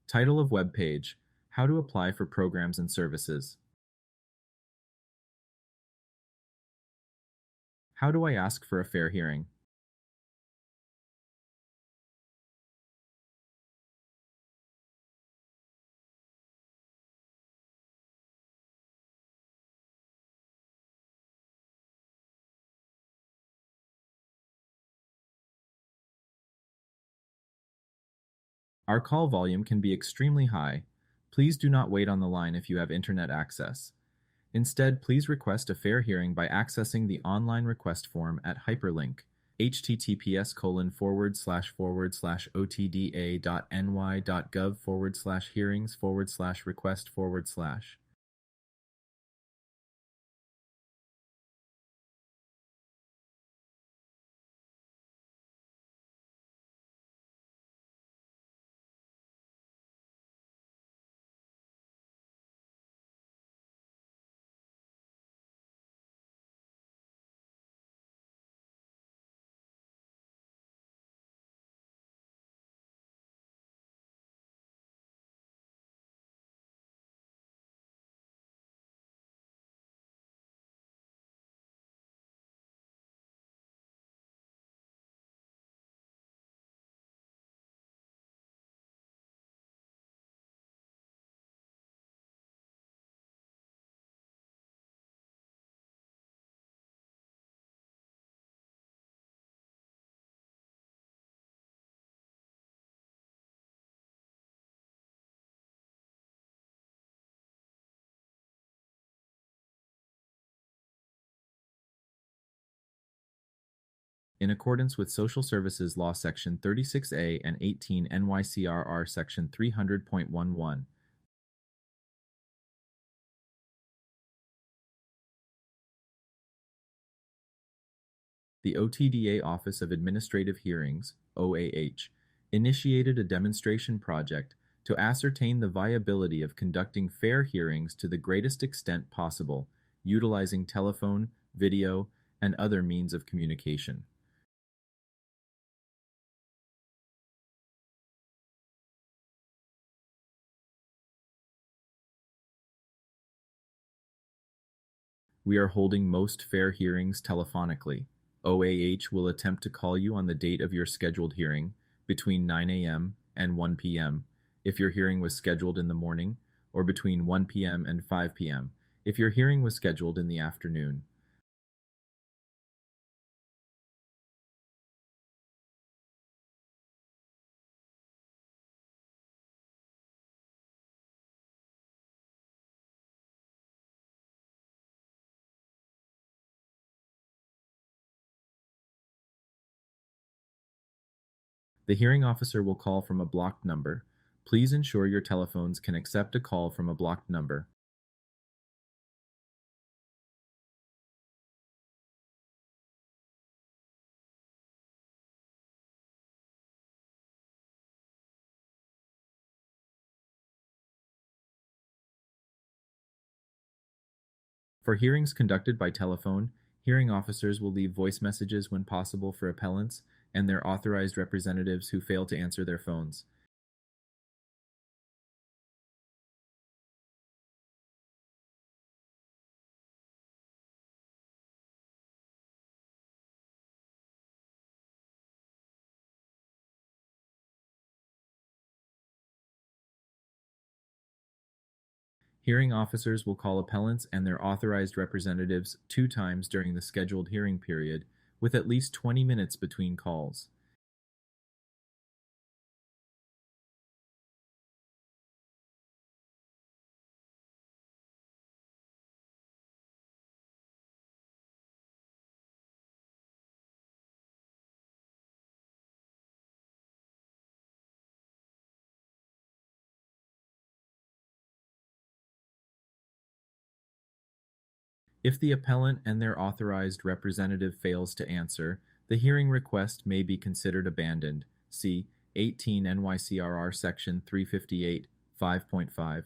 Title of web page: How to apply for programs and services. How do I ask for a fair hearing? Our call volume can be extremely high. Please do not wait on the line if you have internet access. Instead, please request a fair hearing by accessing the online request form at hyperlink https://otda.ny.gov/hearings/request/. In accordance with Social Services Law Section 36A and 18 NYCRR Section 300.11, the OTDA Office of Administrative Hearings, OAH, initiated a demonstration project to ascertain the viability of conducting fair hearings to the greatest extent possible, utilizing telephone, video, and other means of communication. We are holding most fair hearings telephonically. OAH will attempt to call you on the date of your scheduled hearing between 9 a.m. and 1 p.m. if your hearing was scheduled in the morning, or between 1 p.m. and 5 p.m. if your hearing was scheduled in the afternoon. The hearing officer will call from a blocked number. Please ensure your telephones can accept a call from a blocked number. For hearings conducted by telephone, hearing officers will leave voice messages when possible for appellants and their authorized representatives who fail to answer their phones. Hearing officers will call appellants and their authorized representatives 2 times during the scheduled hearing period, with at least 20 minutes between calls. If the appellant and their authorized representative fails to answer, the hearing request may be considered abandoned. See 18 NYCRR Section 358, 5.5.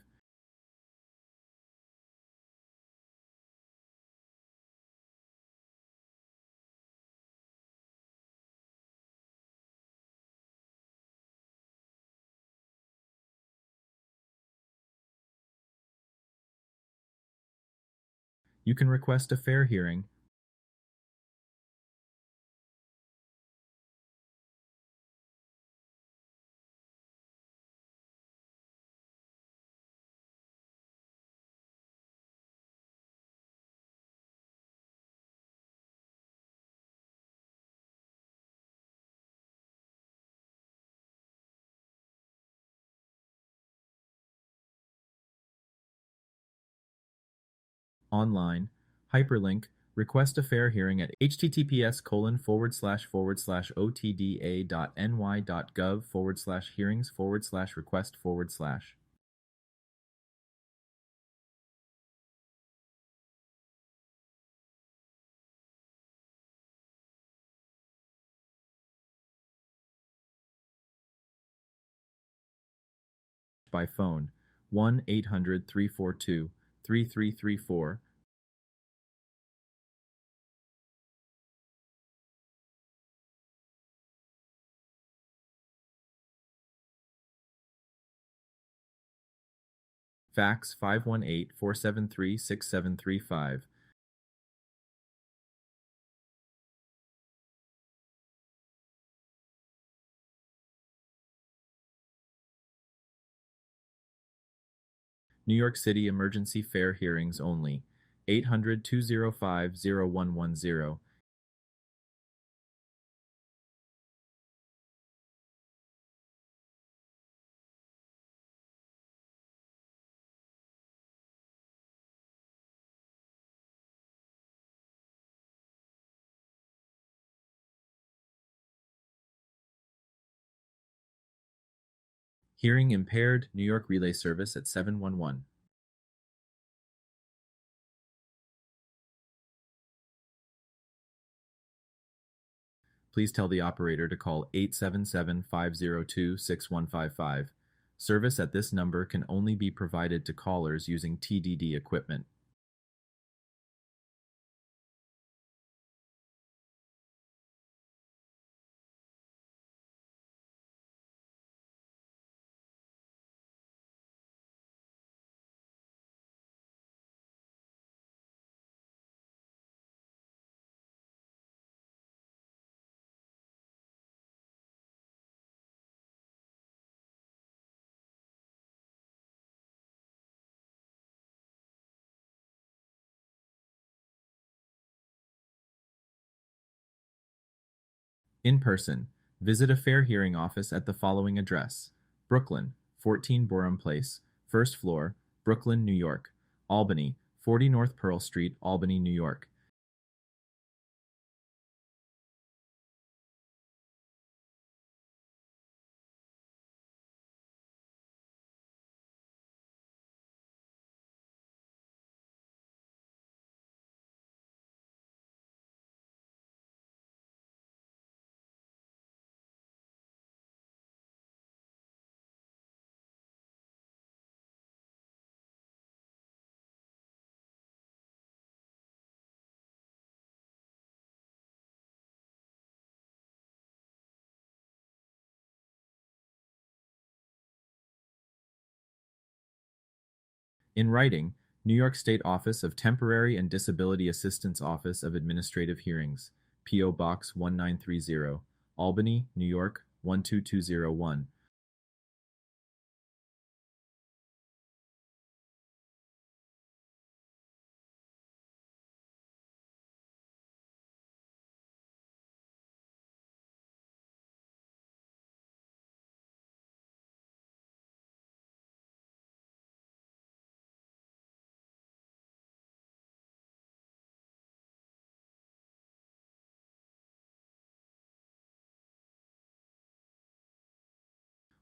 You can request a fair hearing online. Hyperlink. Request a fair hearing at https://otda.ny.gov/hearings/request/. By phone 1-800-342-3334. Fax 518-473-6735. New York City Emergency Fair Hearings only. 800-205-0110. Hearing impaired, New York Relay Service at 711. Please tell the operator to call 877-502-6155. Service at this number can only be provided to callers using TDD equipment. In person, visit a fair hearing office at the following address: Brooklyn, 14 Borum Place, 1st floor, Brooklyn, New York. Albany, 40 North Pearl Street, Albany, New York. In writing, New York State Office of Temporary and Disability Assistance Office of Administrative Hearings, P.O. Box 1930, Albany, New York 12201.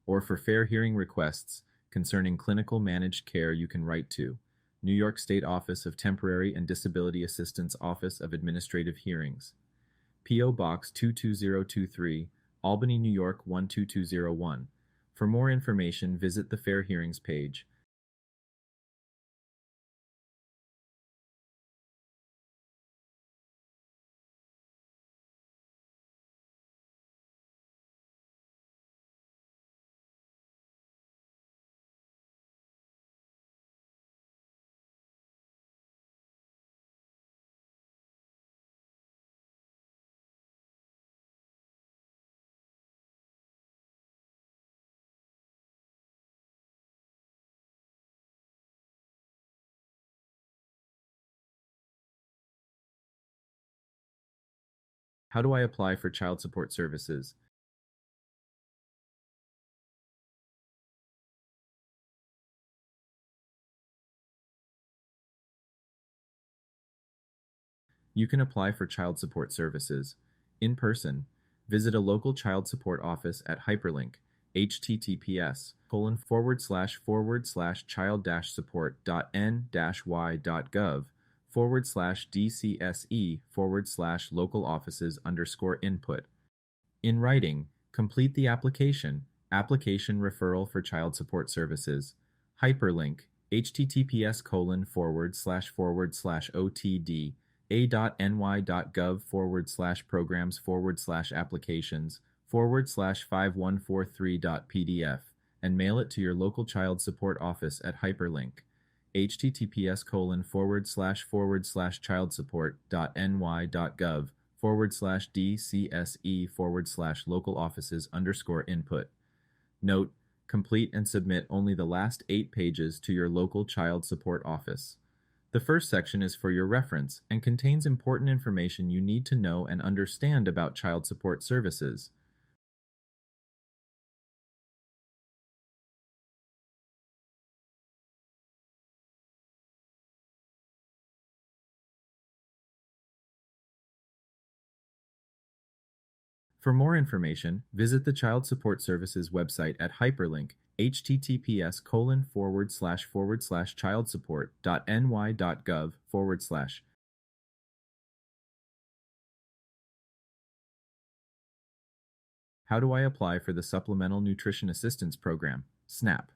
Or for fair hearing requests concerning clinical managed care, you can write to New York State Office of Temporary and Disability Assistance Office of Administrative Hearings, P.O. Box 22023, Albany, New York 12201. For more information, visit the Fair Hearings page. How do I apply for child support services? You can apply for child support services in person. Visit a local child support office at hyperlink https://child-support.n-y.gov/dcse/local offices_input. In writing, complete the application referral for child support services. Hyperlink https://otd a.nygovs/programs/applications/5143.pdf and mail it to your local child support office at hyperlink https://childsupport.ny.gov/dcse/local offices_input. Note: complete and submit only the last 8 pages to your local child support office. The first section is for your reference and contains important information you need to know and understand about child support services. For more information, visit the Child Support Services website at hyperlink https://childsupport.ny.gov/. How do I apply for the Supplemental Nutrition Assistance Program, SNAP?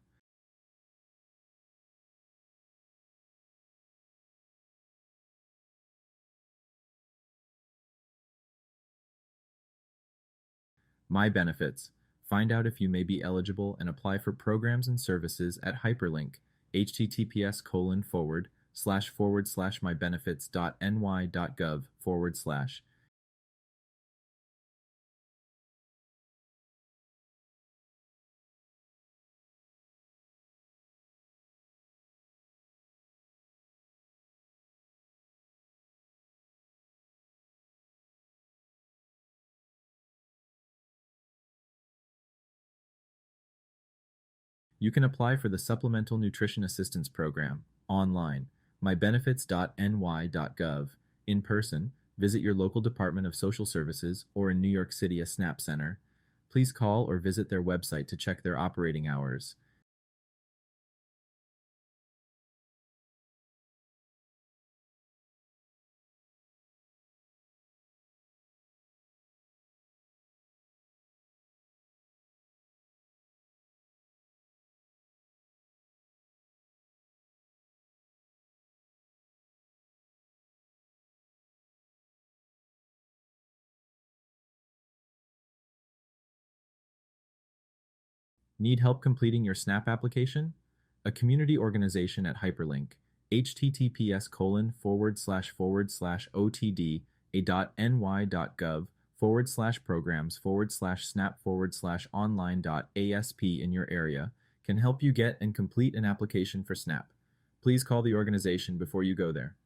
My benefits. Find out if you may be eligible and apply for programs and services at hyperlink https://mybenefits.ny.gov/. You can apply for the Supplemental Nutrition Assistance Program online, mybenefits.ny.gov. In person, visit your local Department of Social Services or in New York City a SNAP center. Please call or visit their website to check their operating hours. Need help completing your SNAP application? A community organization at Hyperlink, https://otd.ny.gov/programs/snap/online.asp in your area, can help you get and complete an application for SNAP. Please call the organization before you go there.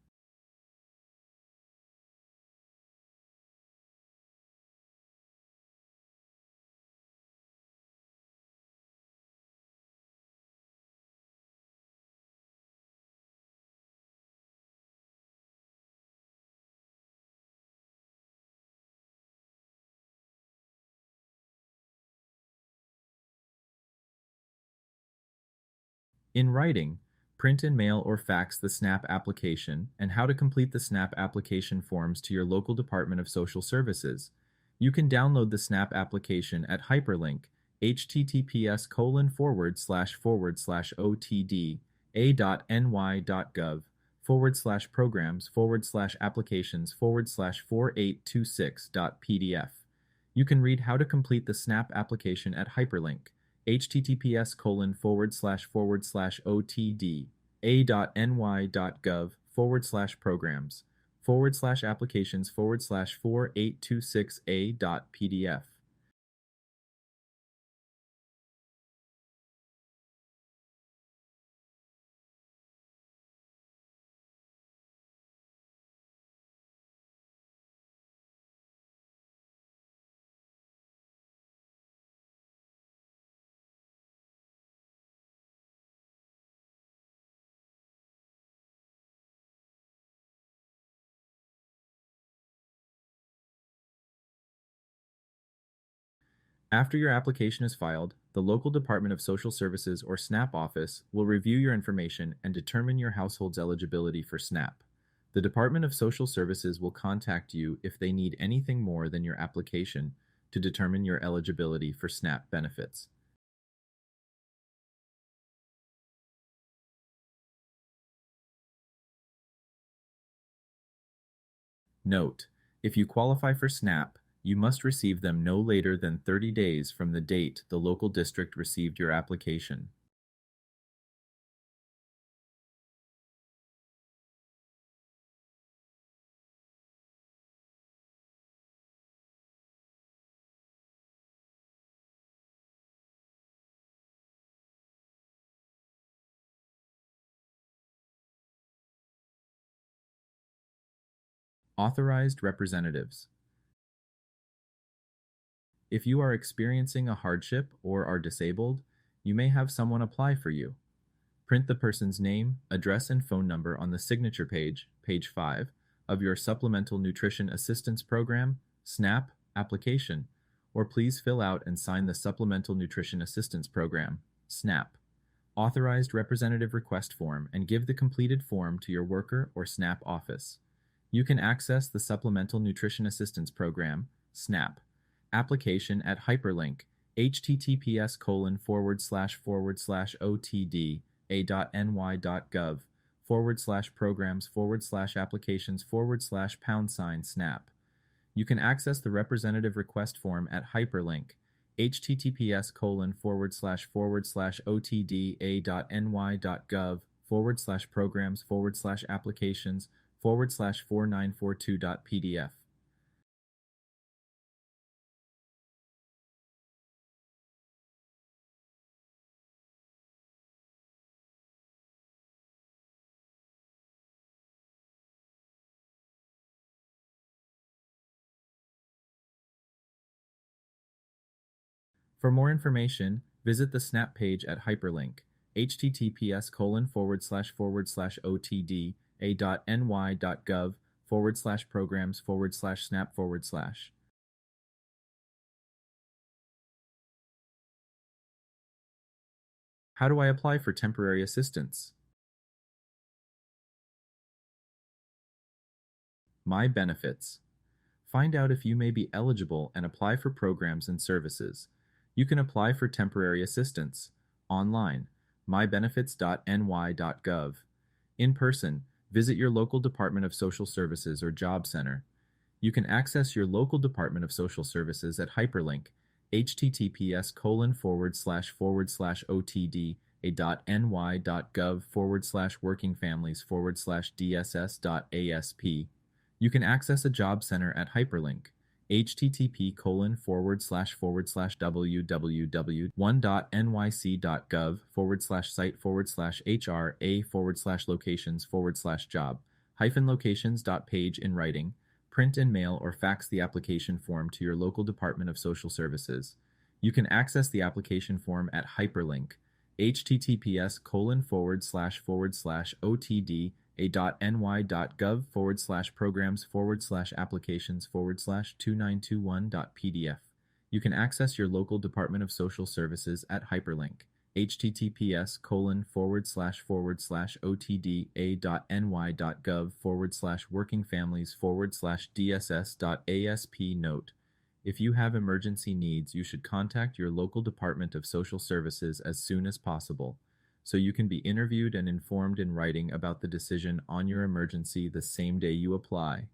In writing, print and mail or fax the SNAP application and how to complete the SNAP application forms to your local Department of Social Services. You can download the SNAP application at hyperlink https://otd.ny.gov/programs/applications/4826.pdf. You can read how to complete the SNAP application at hyperlink https://otd.ny.gov/programs/applications/4826a.pdf. After your application is filed, the local Department of Social Services or SNAP office will review your information and determine your household's eligibility for SNAP. The Department of Social Services will contact you if they need anything more than your application to determine your eligibility for SNAP benefits. Note: if you qualify for SNAP, you must receive them no later than 30 days from the date the local district received your application. Authorized representatives. If you are experiencing a hardship or are disabled, you may have someone apply for you. Print the person's name, address, and phone number on the signature page, page 5, of your Supplemental Nutrition Assistance Program, SNAP, application, or please fill out and sign the Supplemental Nutrition Assistance Program, SNAP, Authorized Representative Request Form and give the completed form to your worker or SNAP office. You can access the Supplemental Nutrition Assistance Program, SNAP, application at hyperlink https://otd.ny.gov/programs/applications/pound sign SNAP. You can access the representative request form at hyperlink https://otda.ny.gov/programs/applications/4942.pdf. For more information, visit the SNAP page at hyperlink https://otda.ny.gov/programs/snap/. How do I apply for temporary assistance? My benefits. Find out if you may be eligible and apply for programs and services. You can apply for temporary assistance online, mybenefits.ny.gov. In person, visit your local Department of Social Services or Job Center. You can access your local Department of Social Services at hyperlink https://otd.ny.gov/workingfamilies/dss.asp. You can access a job center at hyperlink http://www.nyc.gov/site/hra/locations/job-locations.page in writing. Print and mail or fax the application form to your local Department of Social Services. You can access the application form at hyperlink https://otd.ny.gov/programs/applications/2921.pdf. You can access your local Department of Social Services at hyperlink https://otda.ny.gov/workingfamilies/dss.asp. Note: if you have emergency needs, you should contact your local Department of Social Services as soon as possible, so you can be interviewed and informed in writing about the decision on your emergency the same day you apply.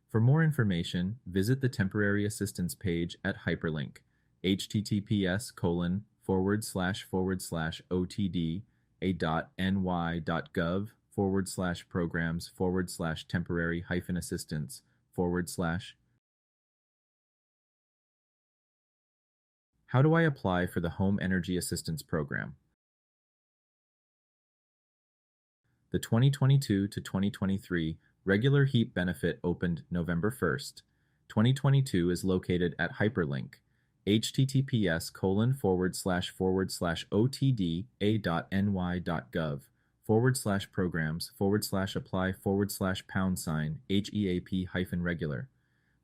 For more information, visit the Temporary Assistance page at hyperlink https://otd.ny.gov/programs/temporary-assistance/ How do I apply for the Home Energy Assistance Program? The 2022 to 2023 regular HEAP benefit opened November 1st. 2022 is located at hyperlink https://otd.ny.gov/programs/apply/pound sign HEAP-regular.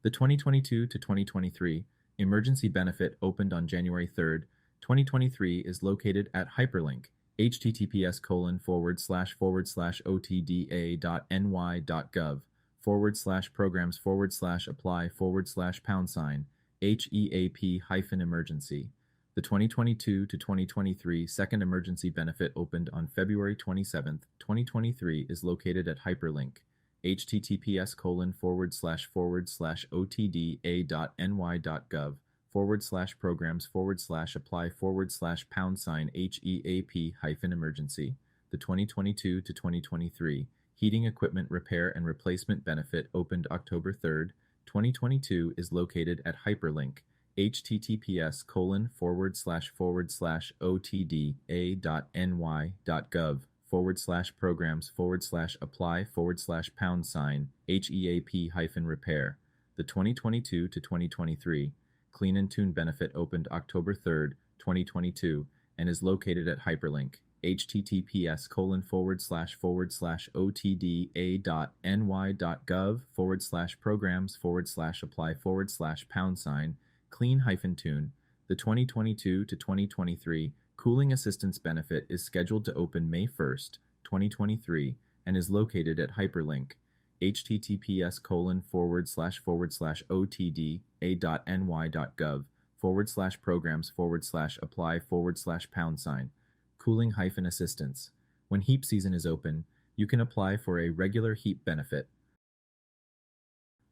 The 2022 to 2023 emergency benefit opened on January 3rd, 2023 is located at hyperlink https://otda.ny.gov/programs/apply/#pound HEAP-emergency. The 2022 to 2023 second emergency benefit opened on February 27, 2023 is located at hyperlink https://otda.ny.gov/programs/apply/#HEAP-emergency. The 2022 to 2023 heating equipment repair and replacement benefit opened October 3rd, 2022 is located at hyperlink https://otda.ny.gov/programs/apply/#HEAP-repair. The 2022 to 2023 Clean and Tune benefit opened October 3rd, 2022 and is located at hyperlink https://otda.ny.gov/programs/apply/clean-tune. The 2022 to 2023 Cooling Assistance benefit is scheduled to open May 1st, 2023 and is located at hyperlink https://otda.ny.gov/programs/apply/#cooling-assistance. When HEAP season is open, you can apply for a regular HEAP benefit.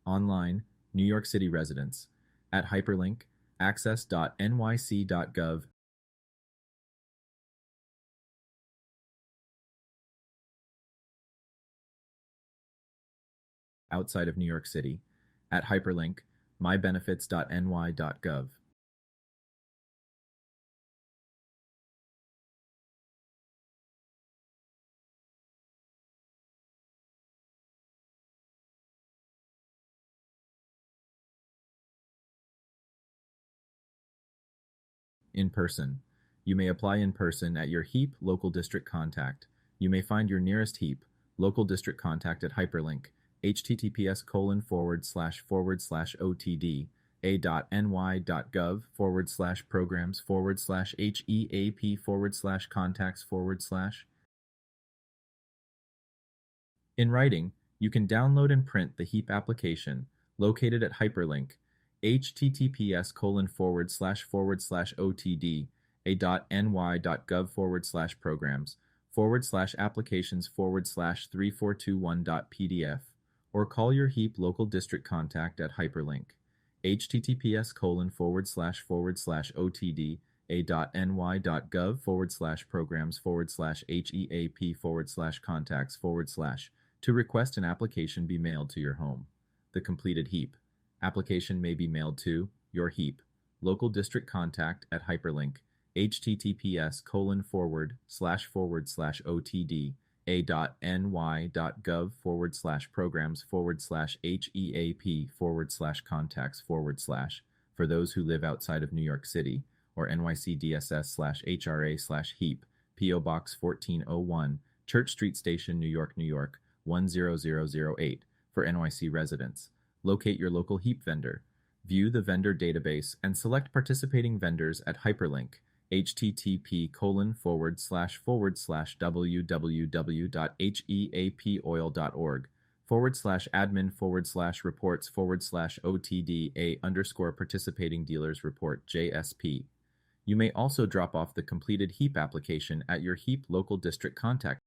Online, New York City residents. At hyperlink, access.nyc.gov. Outside of New York City. At hyperlink, mybenefits.ny.gov. In person. You may apply in person at your HEAP local district contact. You may find your nearest HEAP local district contact at hyperlink https://otda.ny.gov/programs/HEAP/contacts/. In writing, you can download and print the HEAP application located at hyperlink https://otda.ny.gov/programs/applications/3421.pdf or call your HEAP local district contact at hyperlink https://otda.ny.gov/programs/HEAP/contacts/ to request an application be mailed to your home. The completed HEAP application may be mailed to your HEAP local district contact at hyperlink https://otda.ny.gov/programs/HEAP/contacts/ for those who live outside of New York City, or NYCDSS/HRA/HEAP, P.O. Box 1401, Church Street Station, New York, 10008, for NYC residents. Locate your local HEAP vendor. View the vendor database and select participating vendors at hyperlink http://www.heapoil.org/admin/reports/OTDA_participating dealers report JSP. You may also drop off the completed HEAP application at your HEAP local district contact.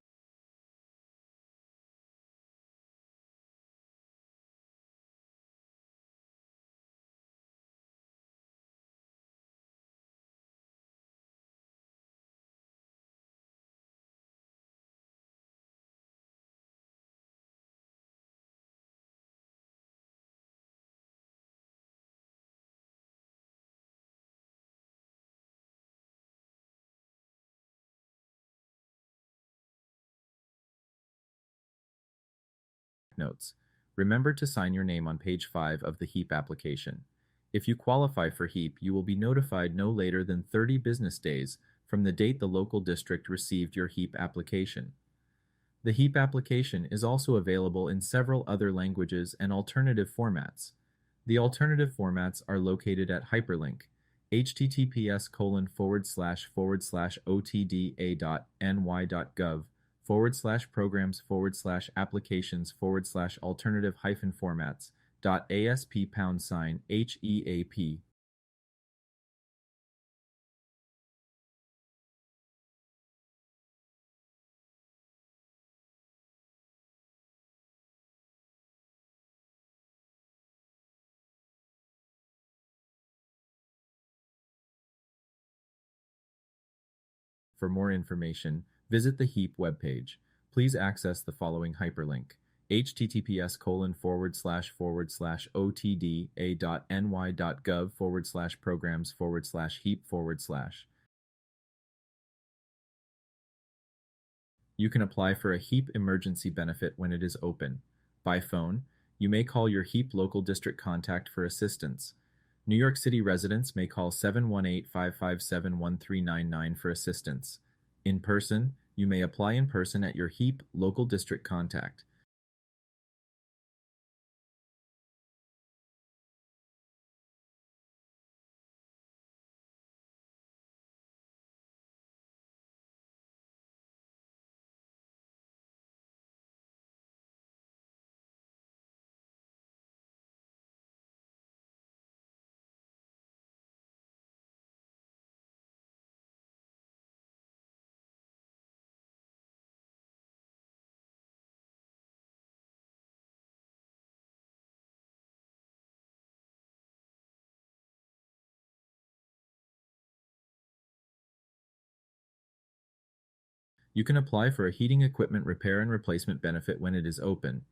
Notes. Remember to sign your name on page 5 of the HEAP application. If you qualify for HEAP, you will be notified no later than 30 business days from the date the local district received your HEAP application. The HEAP application is also available in several other languages and alternative formats. The alternative formats are located at hyperlink https://programs/alternative-formats.asp#HEAP. For more information, visit the HEAP webpage. Please access the following hyperlink https://otda.ny.gov/programs/heap/. You can apply for a HEAP emergency benefit when it is open. By phone, you may call your HEAP local district contact for assistance. New York City residents may call 718-557-1399 for assistance. In person, you may apply in person at your HEAP local district contact. You can apply for a heating equipment repair and replacement benefit when it is open.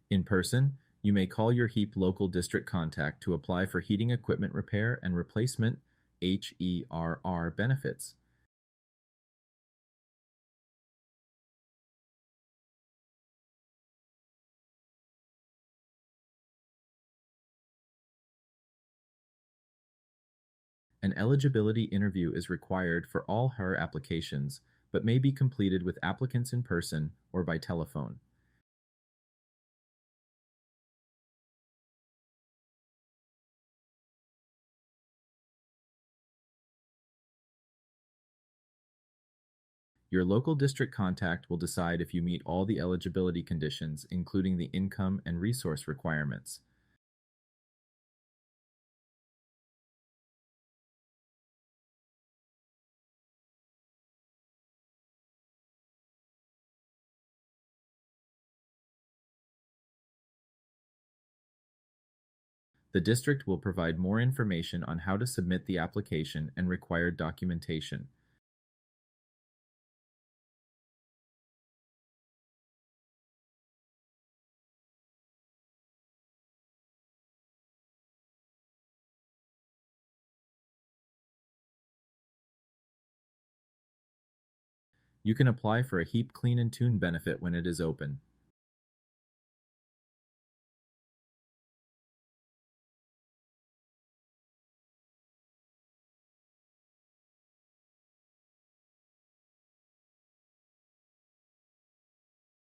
In person, you may call your HEAP local district contact to apply for heating equipment repair and replacement HERR benefits. An eligibility interview is required for all HER applications, but may be completed with applicants in person or by telephone. Your local district contact will decide if you meet all the eligibility conditions, including the income and resource requirements. The district will provide more information on how to submit the application and required documentation. You can apply for a HEAP Clean and Tune benefit when it is open.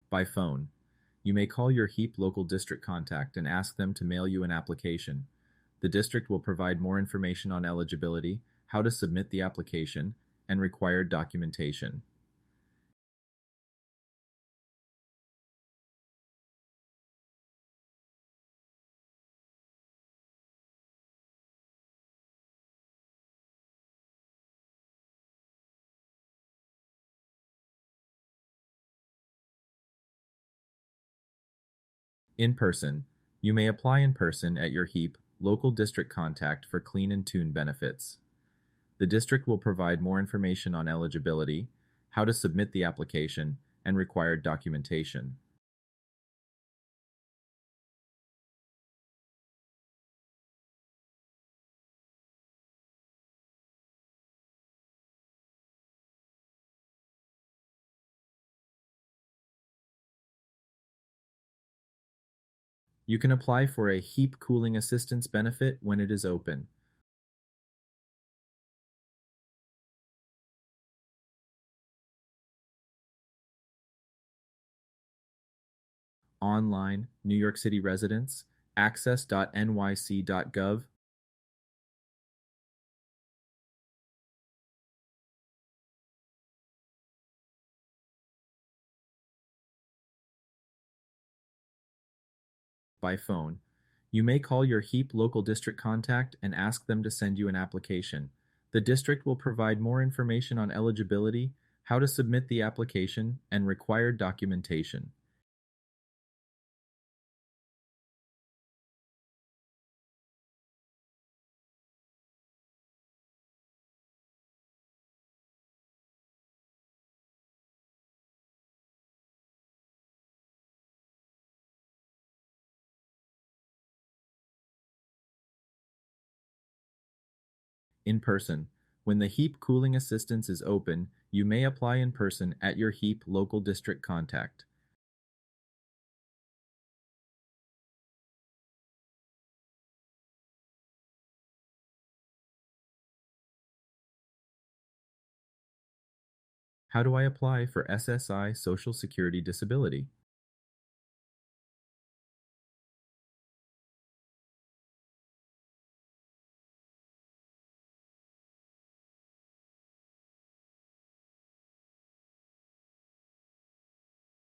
By phone, you may call your HEAP local district contact and ask them to mail you an application. The district will provide more information on eligibility, how to submit the application, and required documentation. In person, you may apply in person at your HEAP local district contact for Clean and Tune benefits. The district will provide more information on eligibility, how to submit the application, and required documentation. You can apply for a HEAP cooling assistance benefit when it is open. Online, New York City residents, access.nyc.gov. By phone. You may call your HEAP local district contact and ask them to send you an application. The district will provide more information on eligibility, how to submit the application, and required documentation. In person. When the HEAP cooling assistance is open, you may apply in person at your HEAP local district contact. How do I apply for SSI Social Security Disability?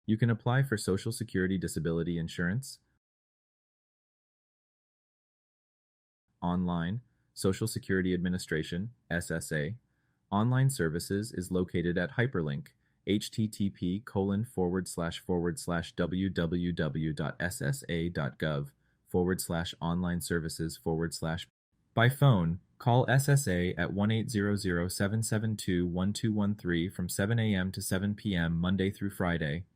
You can apply for Social Security Disability Insurance online. Social Security Administration, SSA, online services is located at hyperlink http://www.ssa.gov/online services/. By phone, call SSA at 1-800-772-1213 from 7 a.m. to 7 p.m. Monday through Friday.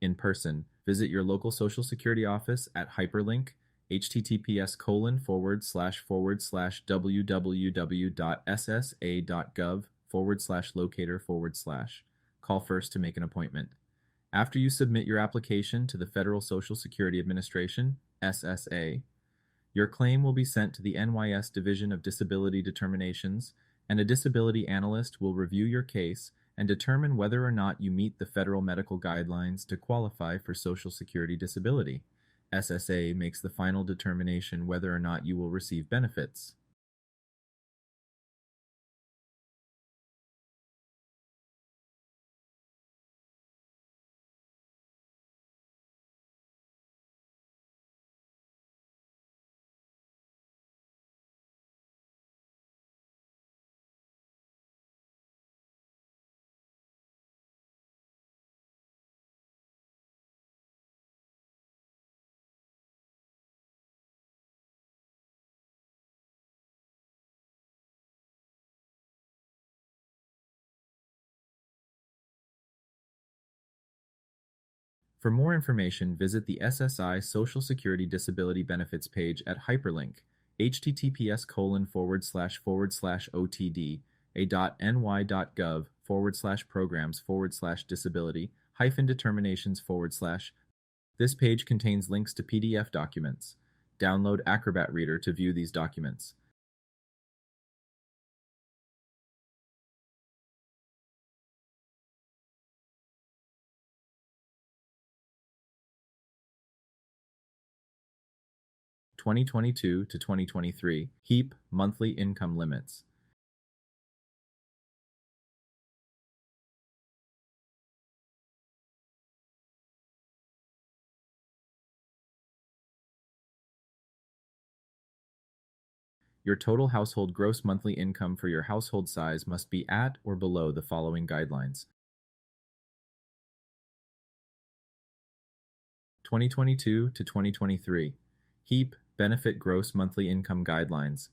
In person, visit your local Social Security office at hyperlink https://www.ssa.gov/locator/. Call first to make an appointment. After you submit your application to the Federal Social Security Administration, SSA, your claim will be sent to the NYS Division of Disability Determinations, and a disability analyst will review your case and determine whether or not you meet the federal medical guidelines to qualify for Social Security disability. SSA makes the final determination whether or not you will receive benefits. For more information, visit the SSI Social Security Disability Benefits page at hyperlink https://otd.ny.gov/programs/disability-determinations/. This page contains links to PDF documents. Download Acrobat Reader to view these documents. 2022 to 2023 HEAP monthly income limits. Your total household gross monthly income for your household size must be at or below the following guidelines. 2022 to 2023 HEAP benefit gross monthly income guidelines.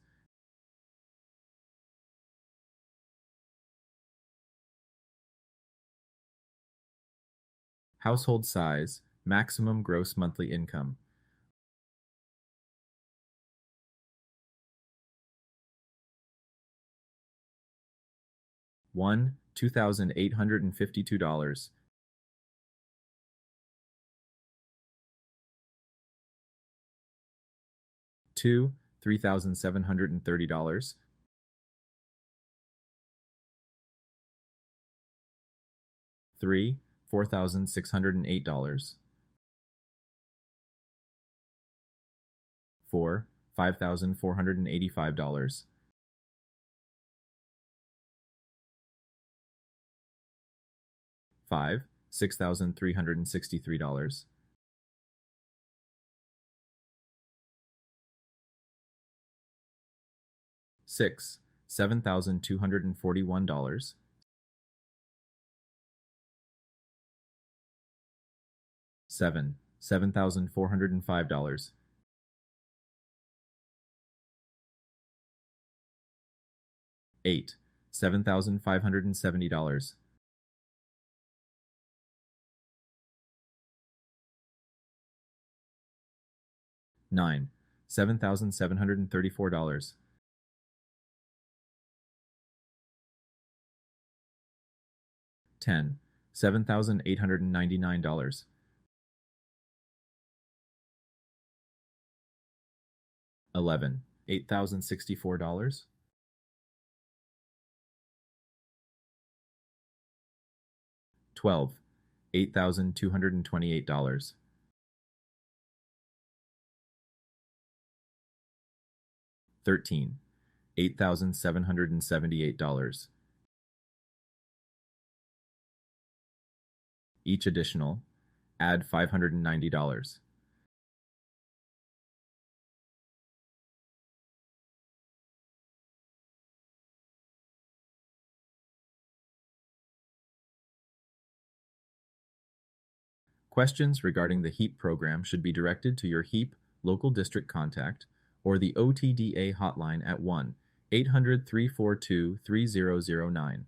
Household size, maximum gross monthly income. One, $2,852. 2. $3,730. 3. $4,608. 4. $5,485. 5. $6,363. 6. $7,241. 7. $7,405. 8. $7,570. 9. $7,734. 10. $7,899. 11. $8,064. 12. $8,228. 13. $8,778. Each additional, add $590. Questions regarding the HEAP program should be directed to your HEAP local district contact or the OTDA hotline at 1-800-342-3009.